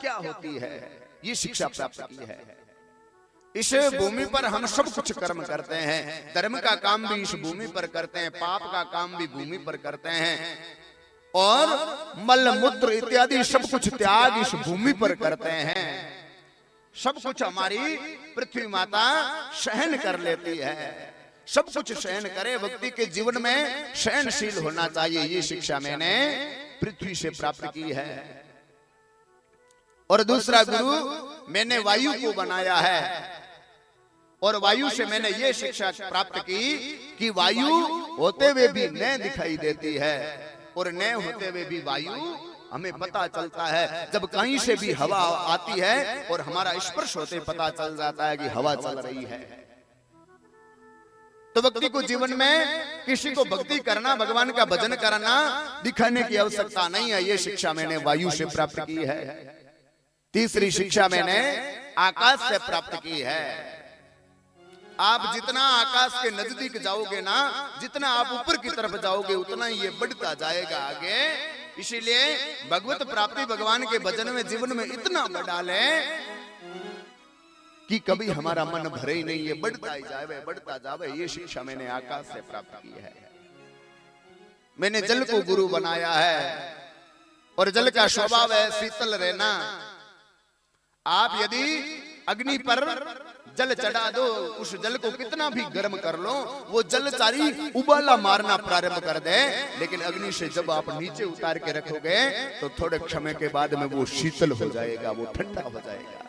क्या होती है, ये शिक्षा प्राप्त की है। इस भूमि पर हम सब कुछ कर्म करते हैं, धर्म का काम भी इस भूमि पर करते हैं, पाप का काम भी भूमि पर करते हैं, और मल मूत्र इत्यादि सब कुछ त्याग इस भूमि पर करते हैं। सब कुछ हमारी पृथ्वी माता सहन कर लेती है, सब कुछ सहन करे। व्यक्ति के जीवन में सहनशील होना चाहिए, ये शिक्षा मैंने पृथ्वी से प्राप्त की है। और दूसरा गुरु, मैंने वायु को बनाया है, और वायु से मैंने ये शिक्षा प्राप्त की कि वायु होते हुए भी न दिखाई देती है, और न होते हुए भी वायु हमें पता चलता है। जब कहीं से भी हवा आती है और हमारा स्पर्श होते पता चल जाता है कि हवा चल रही है। तो व्यक्ति को जीवन में किसी को भक्ति करना, भगवान का भजन करना दिखाने की आवश्यकता नहीं है, ये शिक्षा मैंने वायु से प्राप्त की है। तीसरी शिक्षा मैंने आकाश से प्राप्त की है। आप जितना आकाश के नजदीक जाओगे ना, जितना आप ऊपर की तरफ जाओगे, उतना ही ये बढ़ता जाएगा आगे। इसीलिए भगवत प्राप्ति, भगवान के भजन में जीवन में इतना बढ़ा ले कि कभी हमारा मन भरे ही नहीं, ये बढ़ता ही जावे, बढ़ता जावे। ये शिक्षा मैंने आकाश से प्राप्त की है। मैंने जल को गुरु बनाया है, और जल का स्वभाव है शीतल रहना। आप यदि अग्नि पर जल चढ़ा दो, उस जल को कितना भी गर्म कर लो, वो जल चारी उबाला मारना प्रारंभ कर दे, लेकिन अग्नि से जब आप नीचे उतार के रखोगे तो थोड़े समय के बाद में वो शीतल हो जाएगा, वो ठंडा हो जाएगा।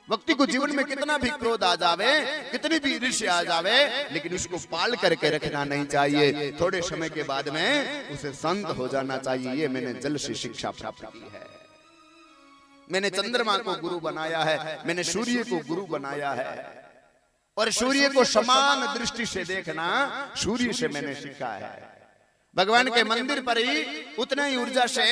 व्यक्ति को जीवन में कितना भी क्रोध आ जावे, कितनी भी ईर्ष्या आ जावे, लेकिन उसको पाल करके रखना नहीं चाहिए। थोड़े समय के बाद में उसे शांत हो जाना चाहिए। ये मैंने जल से शिक्षा प्राप्त की है। मैंने चंद्रमा को गुरु बनाया है, मैंने सूर्य को गुरु बनाया है, और सूर्य को समान दृष्टि से देखना सूर्य से मैंने सीखा है। भगवान के मंदिर पर ही उतना ही ऊर्जा से